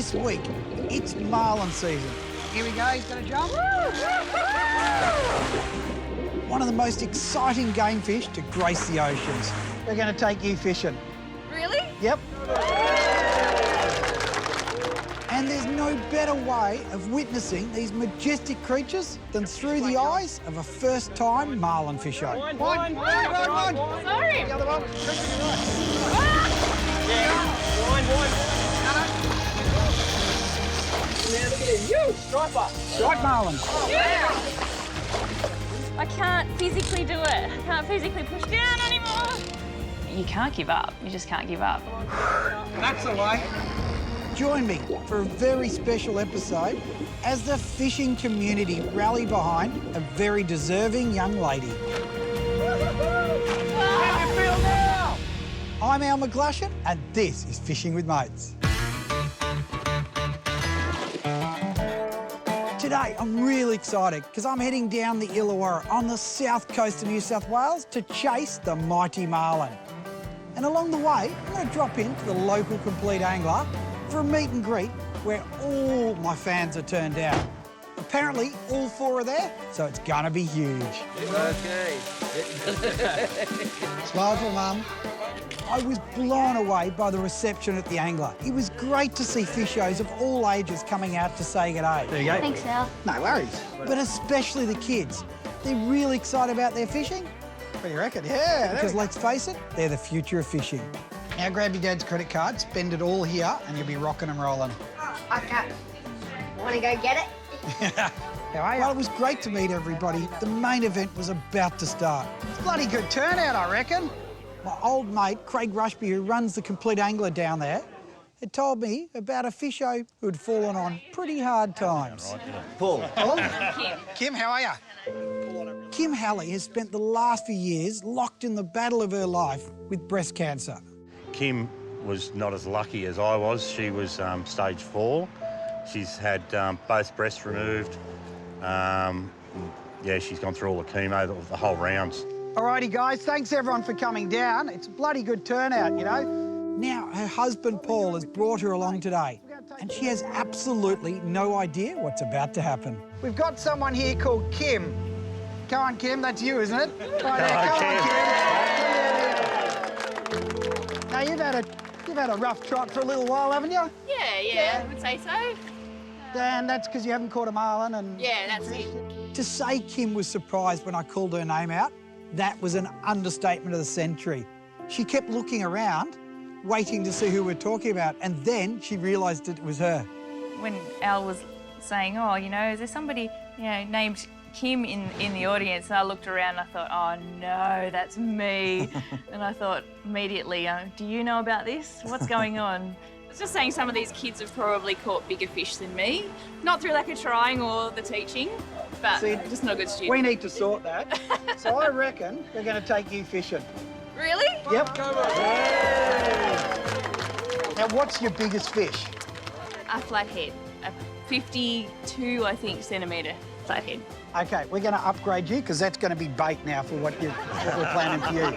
this week, it's marlin season. Here we go, he's going to jump. One of the most exciting game fish to grace the oceans. We're going to take you fishing. Really? Yep. And there's no better way of witnessing these majestic creatures than through the eyes of a first-time marlin fisher. Sorry. The other one. Strike marlin. I can't physically do it. I can't physically push down anymore. You can't give up. You just can't give up. That's the way. Join me for a very special episode as the fishing community rally behind a very deserving young lady. How do you feel now? I'm McGlashan, and this is Fishing with Mates. Today, I'm really excited because I'm heading down the Illawarra on the south coast of New South Wales to chase the mighty marlin. And along the way, I'm going to drop into the local complete angler for a meet and greet where all my fans are turned out. Apparently, all 4 are there, so it's going to be huge. Okay. Smile for Mum. I was blown away by the reception at the angler. It was great to see fishers of all ages coming out to say g'day. There you go. Thanks, Al. No worries. But especially the kids. They're really excited about their fishing. What do you reckon? Yeah. Because let's face it, they're the future of fishing. Now grab your dad's credit card, spend it all here, and you'll be rocking and rolling. Okay. Want to go get it? How are you? Well, it was great to meet everybody. The main event was about to start. It's a bloody good turnout, I reckon. My old mate, Craig Rushby, who runs the Complete Angler down there, had told me about a fisho who'd fallen on pretty hard times. Paul. Kim, how are you? Kim Halley has spent the last few years locked in the battle of her life with breast cancer. Kim was not as lucky as I was. She was stage 4. She's had both breasts removed. Yeah, she's gone through all the chemo, the whole rounds. Alrighty, guys, thanks everyone for coming down. It's a bloody good turnout, you know. Now, her husband Paul has brought her along today, and she has absolutely no idea what's about to happen. We've got someone here called Kim. Come on, Kim, that's you, isn't it? Right there, come on, Kim. Now, you've had a rough trot for a little while, haven't you? Yeah, I would say so. And that's because you haven't caught a marlin and... Yeah, that's it. To say Kim was surprised when I called her name out, that was an understatement of the century. She kept looking around, waiting to see who we're talking about, and then she realised it was her. When Al was saying, oh, you know, is there somebody, you know, named Kim in the audience? And I looked around and I thought, oh, no, that's me. And I thought immediately, do you know about this? What's going on? I was just saying some of these kids have probably caught bigger fish than me. Not through lack of trying or the teaching, but just not a good student. We need to sort that. So I reckon we're going to take you fishing. Really? Yep. Now, what's your biggest fish? A flathead. A 52, I think, centimetre flathead. OK, we're going to upgrade you because that's going to be bait now for what we're planning for you.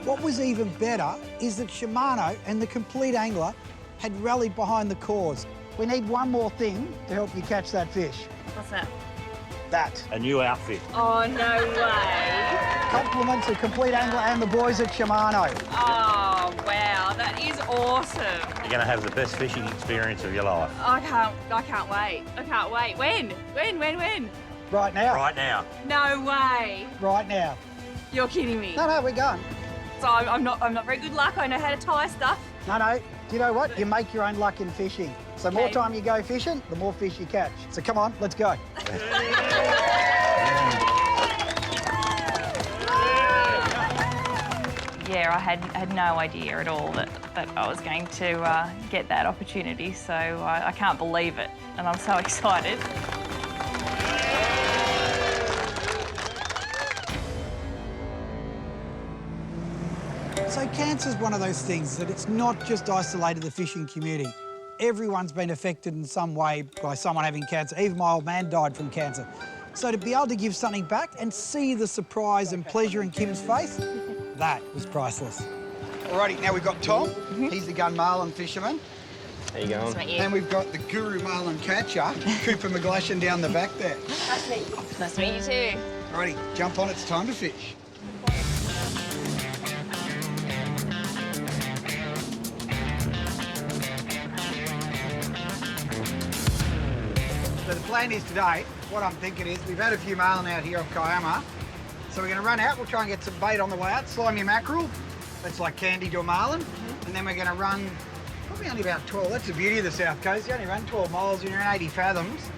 What was even better is that Shimano and the Complete Angler had rallied behind the cause. We need one more thing to help you catch that fish. What's that? That. A new outfit. Oh, no way. Compliments of Complete Angler and the boys at Shimano. Oh, wow, that is awesome. You're going to have the best fishing experience of your life. I can't wait. I can't wait. When? Right now. Right now. No way. Right now. You're kidding me. No, we're going. So I'm not very good luck. I know how to tie stuff. No. Do you know what? You make your own luck in fishing. So more time you go fishing, the more fish you catch. So come on, let's go. Yeah, I had no idea at all that I was going to get that opportunity. So I can't believe it, and I'm so excited. So cancer's one of those things that it's not just isolated the fishing community. Everyone's been affected in some way by someone having cancer. Even my old man died from cancer. So to be able to give something back and see the surprise and pleasure in Kim's face, that was priceless. Alrighty, now we've got Tom. He's the gun marlin fisherman. How you going? Nice to meet you. And we've got the guru marlin catcher, Cooper McGlashan, down the back there. Nice to meet you too. Alrighty, jump on, it's time to fish. So the plan is today, what I'm thinking is, we've had a few marlin out here off Kiama, so we're going to run out, we'll try and get some bait on the way out, slimy mackerel, that's like candy to a marlin, and then we're going to run probably only about 12, that's the beauty of the South Coast, you only run 12 miles and you're in 80 fathoms.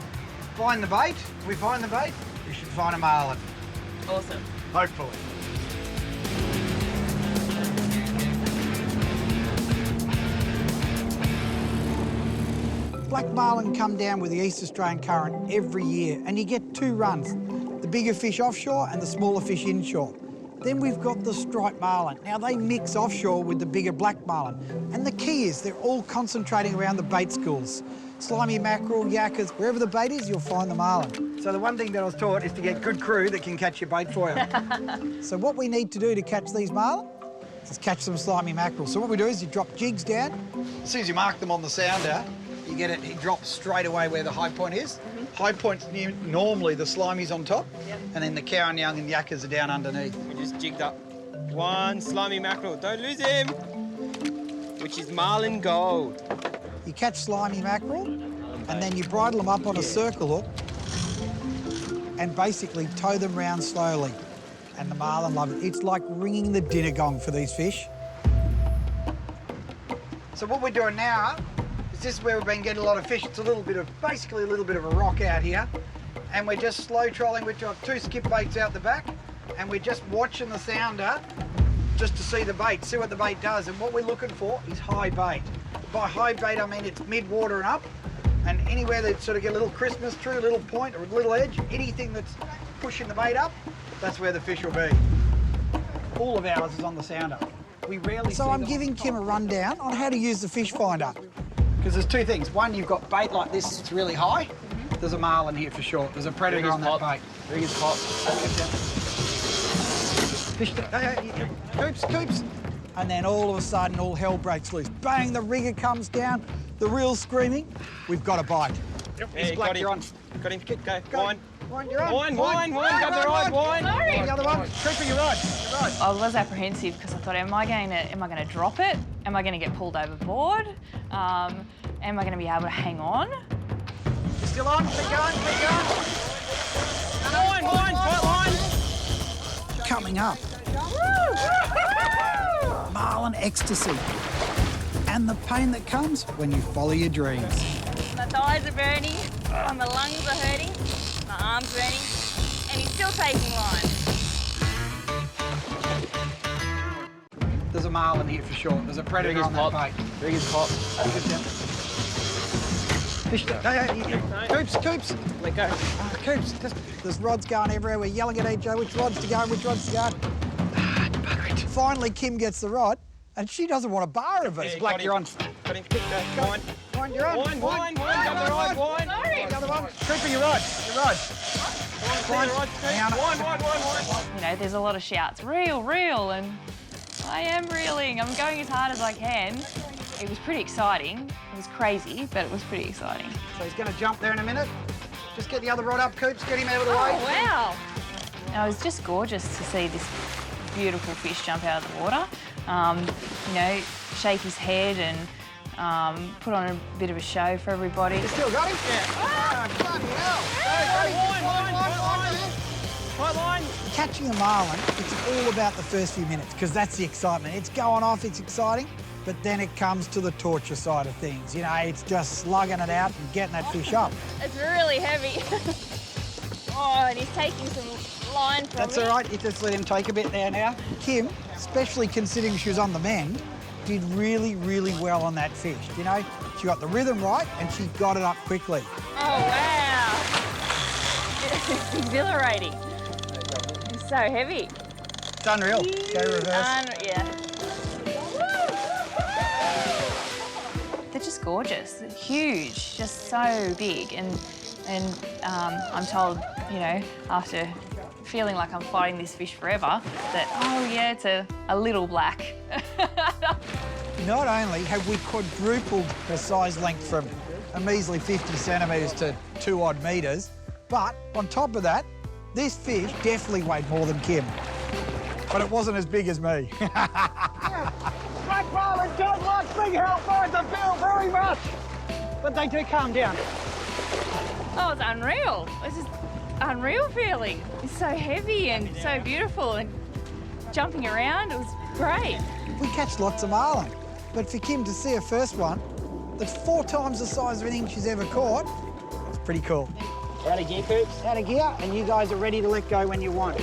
Find the bait, if we find the bait, we should find a marlin. Awesome. Hopefully. Black marlin come down with the East Australian current every year, and you get two runs, the bigger fish offshore and the smaller fish inshore. Then we've got the striped marlin. Now they mix offshore with the bigger black marlin, and the key is they're all concentrating around the bait schools. Slimy mackerel, yakkers, wherever the bait is, you'll find the marlin. So the one thing that I was taught is to get good crew that can catch your bait for you. So what we need to do to catch these marlin is catch some slimy mackerel. So what we do is you drop jigs down. As soon as you mark them on the sounder, you get it, he drops straight away where the high point is. High point's normally the slimies on top, and then the cow and young and yakkers are down underneath. We just jigged up one slimy mackerel. Don't lose him, which is marlin gold. You catch slimy mackerel, and then you bridle them up on a circle hook and basically tow them round slowly. And the marlin love it. It's like ringing the dinner gong for these fish. So what we're doing now is this is where we've been getting a lot of fish. It's basically a little bit of a rock out here. And we're just slow trolling. We've got two skip baits out the back, and we're just watching the sounder just to see the bait, see what the bait does. And what we're looking for is high bait. By high bait, I mean it's mid-water and up, and anywhere that sort of get a little crispness through, a little point or a little edge, anything that's pushing the bait up, that's where the fish will be. All of ours is on the sounder. We rarely So I'm giving Kim a rundown on how to use the fish finder. Because there's two things. One, you've got bait like this, it's really high. There's a marlin here for sure. There's a predator on that bait. Ring is pop. Fish, coops. And then all of a sudden, all hell breaks loose. Bang, the rigger comes down, the reel's screaming. We've got a bite. Hey, Black, you're on. Got him. Go. Wine, you're on. Wine. Got the rod. Wine. The other one. Cooper, you're right. I was apprehensive because I thought, am I going to drop it? Am I going to get pulled overboard? Am I going to be able to hang on? You're still on. Keep going. Wine. Coming up. Marlin ecstasy. And the pain that comes when you follow your dreams. My thighs are burning, my lungs are hurting, my arms burning, and he's still taking line. There's a marlin here for sure. There's a predator on that bait. Ring is pop. Fish. Coops. Let go. Coops. There's rods going everywhere. We're yelling at each other. Which rod's to go? Bugger it. Finally, Kim gets the rod, and she doesn't want a bar of us. Black, you're on. Got him. Go. Wine, you're on. Wine. Got the rod. Wine. The other one. Cooper, you're right. You know, there's a lot of shouts, reel, and I am reeling. I'm going as hard as I can. It was pretty exciting. It was crazy, but it was pretty exciting. So he's going to jump there in a minute. Just get the other rod up, Coops. Get him out of the way. Oh, wow. And it was just gorgeous to see this beautiful fish jump out of the water. You know, shake his head and put on a bit of a show for everybody. You still got him? Yeah. Bloody hell. Line. Catching a marlin, it's all about the first few minutes because that's the excitement. It's going off, it's exciting, but then it comes to the torture side of things. You know, it's just slugging it out and getting that fish up. It's really heavy. Oh, and he's taking some line from That's all right, you just let him take a bit there now. Kim, especially considering she was on the mend, did really, really well on that fish. You know, she got the rhythm right and she got it up quickly. Oh, wow. It's exhilarating. It's so heavy. It's unreal. Go reverse. Yeah. They're just gorgeous. They're huge, just so big. And I'm told, you know, after feeling like I'm fighting this fish forever, that, oh, yeah, it's a little black. Not only have we quadrupled her size length from a measly 50 centimetres to 2 odd metres, but on top of that, this fish definitely weighed more than Kim. But it wasn't as big as me. Black marlin don't like big hellfires, I feel very much. But they do calm down. Oh, it's unreal. It's just unreal feeling. It's so heavy and so beautiful and jumping around. It was great. We catch lots of marlin, but for Kim to see her first one that's 4 times the size of anything she's ever caught, it's pretty cool. Out of gear, Coops. Out of gear, and you guys are ready to let go when you want.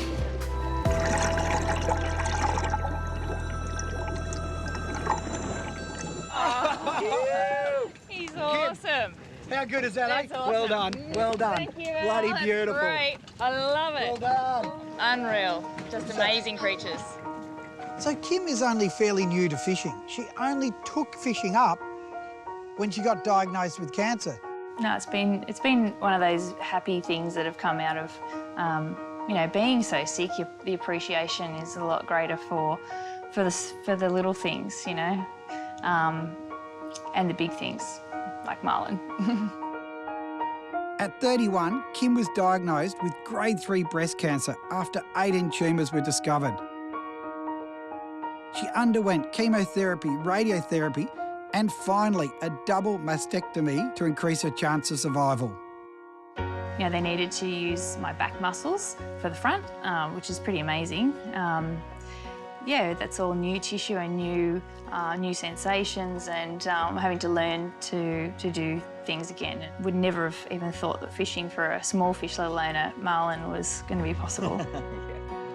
He's awesome. How good is that, That's eh? awesome. Well done, well done. Thank you, Mel. Bloody That's beautiful. Great. I love it. Well done. Unreal. Just amazing creatures. So Kim is only fairly new to fishing. She only took fishing up when she got diagnosed with cancer. No, it's been one of those happy things that have come out of, you know, being so sick. The appreciation is a lot greater for the little things, you know, and the big things like marlin. At 31, Kim was diagnosed with grade 3 breast cancer after 18 tumours were discovered. She underwent chemotherapy, radiotherapy, and finally a double mastectomy to increase her chance of survival. You know, they needed to use my back muscles for the front, which is pretty amazing. Yeah, that's all new tissue and new sensations, and having to learn to do things again. Would never have even thought that fishing for a small fish, let alone a marlin, was going to be possible.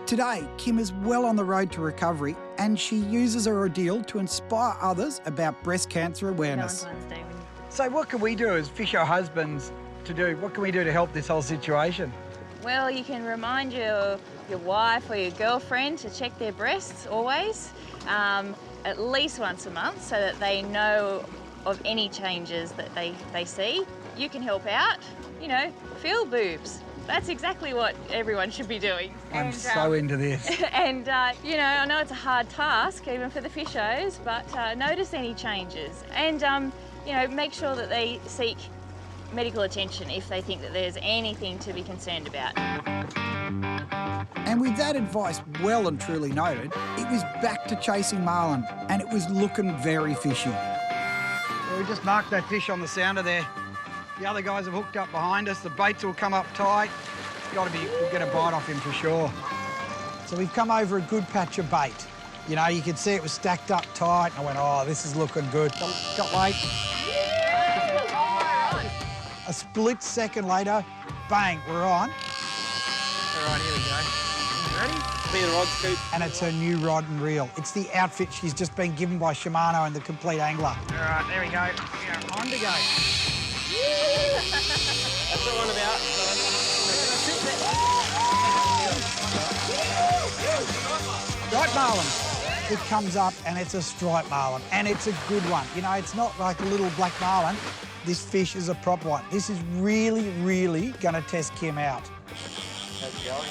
Today, Kim is well on the road to recovery, and she uses her ordeal to inspire others about breast cancer awareness. Valentine's Day. So what can we do as fisher husbands to do? What can we do to help this whole situation? Well, you can remind your wife or your girlfriend to check their breasts always, at least once a month, so that they know of any changes that they see. You can help out, you know, feel boobs. That's exactly what everyone should be doing. I'm so into this. And, you know, I know it's a hard task, even for the fishers, but notice any changes. And, you know, make sure that they seek medical attention if they think that there's anything to be concerned about. And with that advice well and truly noted, it was back to chasing marlin, and it was looking very fishy. Well, we just marked that fish on the sounder there. The other guys have hooked up behind us. The baits will come up tight. We'll get a bite off him for sure. So we've come over a good patch of bait. You know, you could see it was stacked up tight. I went, oh, this is looking good. Got weight. A split second later, bang, we're on. All right, here we go. You ready? See the rod scoop. And it's her new rod and reel. It's the outfit she's just been given by Shimano and the Complete Angler. All right, there we go. Yeah, on to go. That's what I'm about. Striped marlin. It comes up and it's a striped marlin, and it's a good one. You know, it's not like a little black marlin. This fish is a proper one. This is really, really going to test Kim out. How's it going?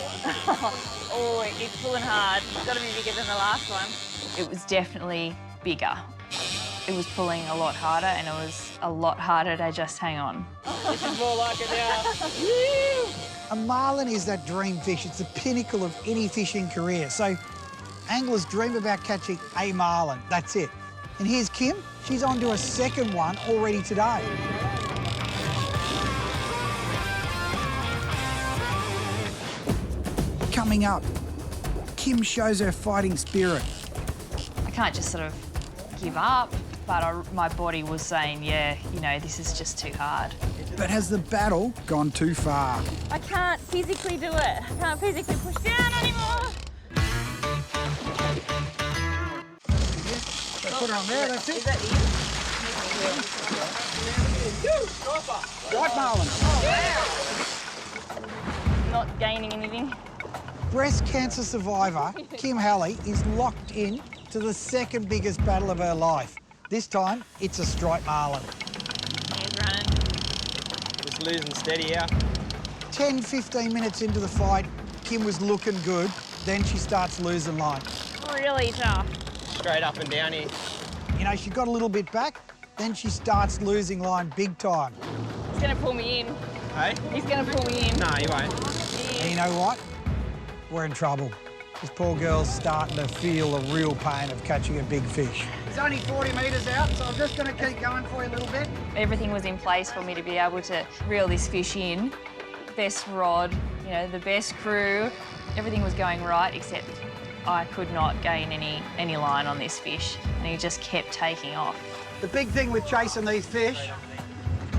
Oh, it's pulling hard. It's got to be bigger than the last one. It was definitely bigger. It was pulling a lot harder, and it was a lot harder to just hang on. This is more like it now. A marlin is that dream fish. It's the pinnacle of any fishing career. So anglers dream about catching a marlin. That's it. And here's Kim. She's on to a second one already today. Coming up, Kim shows her fighting spirit. I can't just sort of give up, but my body was saying, yeah, you know, this is just too hard. But has the battle gone too far? I can't physically do it. I can't physically push down anymore. Put her on there, that's it. Is that Striped marlin. not gaining anything? Breast cancer survivor Kim Halley is locked in to the second biggest battle of her life. This time, it's a striped marlin. He's running. Just losing steady out. 10, 15 minutes into the fight, Kim was looking good. Then she starts losing line. Really tough. Straight up and down here. You know, she got a little bit back, then she starts losing line big time. He's gonna pull me in. Hey? He's gonna pull me in. No, he won't. And you know what? We're in trouble. This poor girl's starting to feel the real pain of catching a big fish. It's only 40 metres out, so I'm just going to keep going for you a little bit. Everything was in place for me to be able to reel this fish in. Best rod, you know, the best crew. Everything was going right, except I could not gain any line on this fish, and he just kept taking off. The big thing with chasing these fish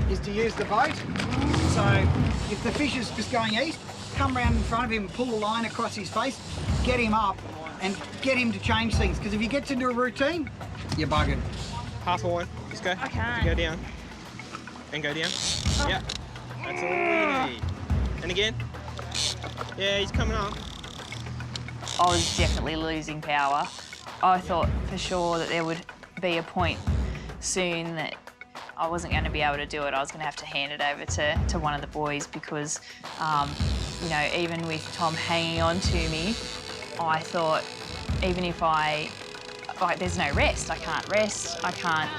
is to use the boat. So if the fish is just going east, come round in front of him, pull the line across his face, get him up and get him to change things. Because if he gets into a routine, you're buggered. Half a one. Just go. I can't. Go down. And go down. Yeah. That's all we need. And again. Yeah, he's coming up. I was definitely losing power. I thought for sure that there would be a point soon that I wasn't going to be able to do it. I was going to have to hand it over to one of the boys because, you know, even with Tom hanging on to me, I thought even if there's no rest. I can't rest. I can't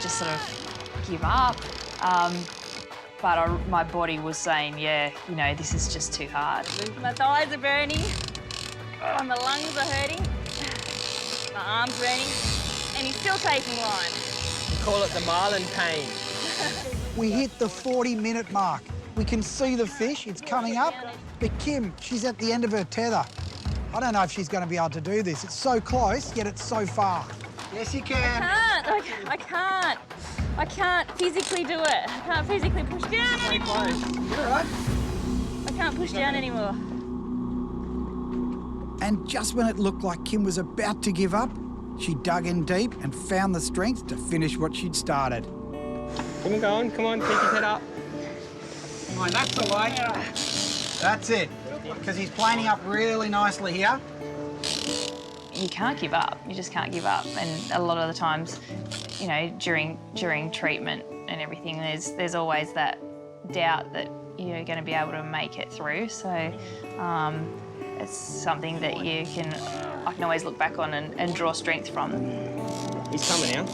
just sort of give up. But my body was saying, yeah, you know, this is just too hard. My thighs are burning. My lungs are hurting. My arms burning. And he's still taking line. Call it the marlin pain. We hit the 40-minute mark. We can see the fish, it's coming up, but Kim, she's at the end of her tether. I don't know if she's going to be able to do this. It's so close, yet it's so far. Yes, you can. I can't physically do it. I can't physically push down anymore. You're all right. I can't push down anymore. And just when it looked like Kim was about to give up, she dug in deep and found the strength to finish what she'd started. Come on, going. Come on, keep his head up. Come on, that's the way. That's it. Because he's planing up really nicely here. You can't give up. You just can't give up. And a lot of the times, you know, during treatment and everything, there's always that doubt that you're going to be able to make it through. So it's something that I can always look back on and draw strength from. He's coming now.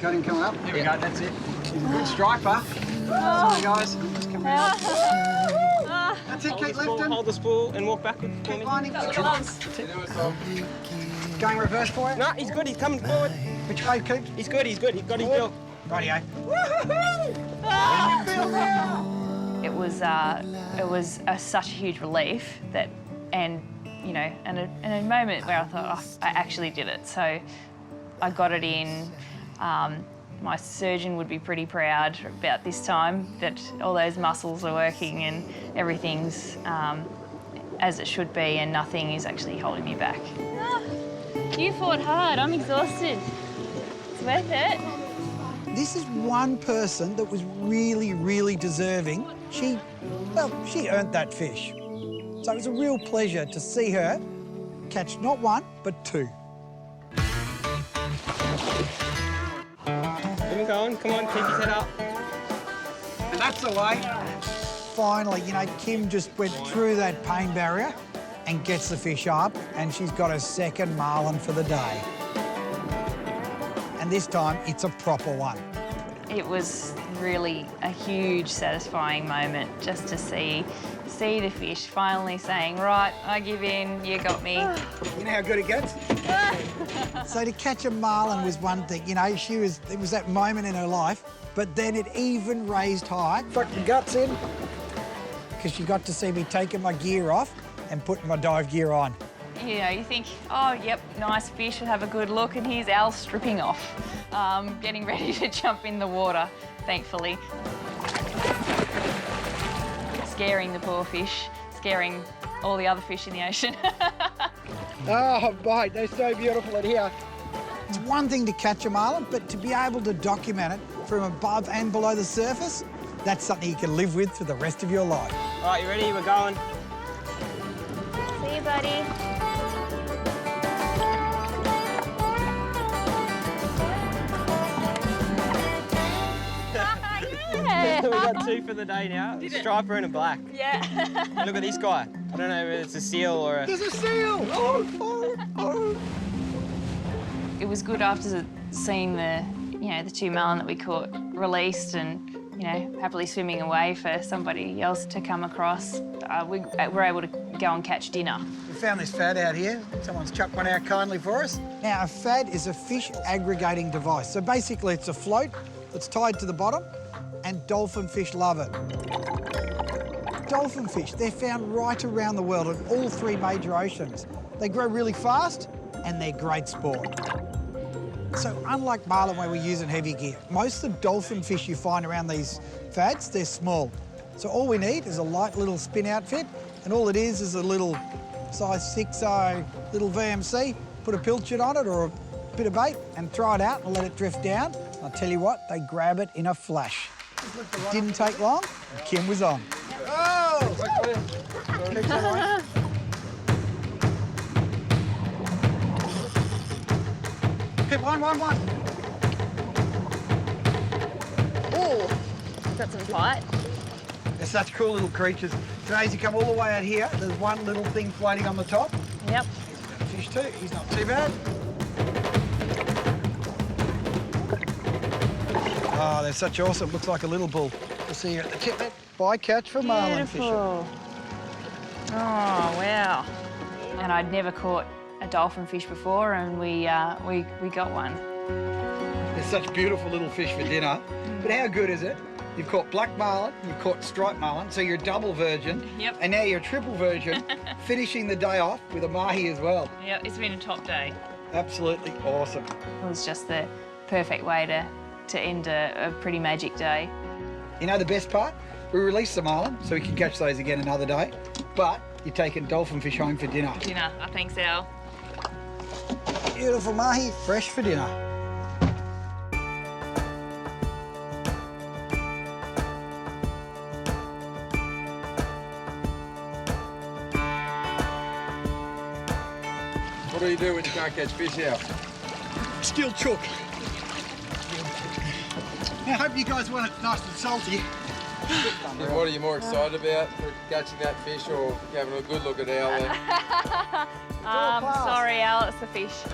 Got him coming up. There we go, that's it. He's a good striper. Sorry, guys. Just come out. That's it, keep lifting. Hold the spool and walk backward for me. Keep lining. Going reverse for you? No, he's good. He's coming forward. Which way, Coop? He's good. He's good. He's got his bill. Rightio. It was such a huge relief that, and you know, and a moment where I thought, oh, I actually did it. So I got it in. My surgeon would be pretty proud about this time that all those muscles are working and everything's as it should be, and nothing is actually holding me back. You fought hard. I'm exhausted. It's worth it. This is one person that was really, really deserving. She earned that fish. So it was a real pleasure to see her catch not one, but two. Keep him going. Come on, keep his head up. And that's the way. Finally, you know, Kim just went through that pain barrier and gets the fish up, and she's got her second marlin for the day. And this time, it's a proper one. It was really a huge, satisfying moment just to see the fish finally saying, right, I give in, you got me. You know how good it gets? So to catch a marlin was one thing, you know, it was that moment in her life, but then it even raised high. Fuck the guts in. Because she got to see me taking my gear off and putting my dive gear on. You know, you think, oh, yep, nice fish, would have a good look, and here's Al stripping off, getting ready to jump in the water, thankfully. Scaring the poor fish, scaring all the other fish in the ocean. Oh, mate, they're so beautiful in here. It's one thing to catch a marlin, but to be able to document it from above and below the surface, that's something you can live with for the rest of your life. All right, you ready? We're going. See you, buddy. We got two for the day now. A striper and a black. Yeah. And look at this guy. I don't know if it's a seal or a... There's a seal! Oh, oh, oh. it was good after seeing the, the 2 marlin that we caught released and, happily swimming away for somebody else to come across. We were able to go and catch dinner. We found this fad out here. Someone's chucked one out kindly for us. Now, a fad is a fish aggregating device. So basically, it's a float that's tied to the bottom, and dolphin fish love it. Dolphin fish, they're found right around the world in all 3 major oceans. They grow really fast, and they're great sport. So unlike marlin where we're using heavy gear, most of the dolphin fish you find around these fads, they're small. So all we need is a light little spin outfit, and all it is a little size 6.0 little VMC, put a pilchard on it or a bit of bait and throw it out and let it drift down. I'll tell you what, they grab it in a flash. It didn't take long, and Kim was on. Oh! Hit one. Oh, got some bite. They're such cool little creatures. So as you come all the way out here, there's one little thing floating on the top. Yep. Fish too, he's not too bad. Oh, they're such awesome. Looks like a little bull. We'll see you at the tip net. Bycatch for marlin fishing. Beautiful. Oh, wow. And I'd never caught a dolphin fish before, and we got one. They're such beautiful little fish for dinner. But how good is it? You've caught black marlin, you've caught striped marlin, so you're a double virgin. Yep. And now you're a triple virgin, finishing the day off with a mahi as well. Yeah, it's been a top day. Absolutely awesome. It was just the perfect way to end a pretty magic day. You know the best part? We release the marlin, so we can catch those again another day. But you're taking dolphin fish home for dinner. Dinner, I think so. Beautiful mahi, fresh for dinner. What do you do when you can't catch fish out? Still chook. Now, I hope you guys want it nice and salty. And what are you more excited about, for catching that fish or having a good look at Al then? Sorry, Al, it's the fish.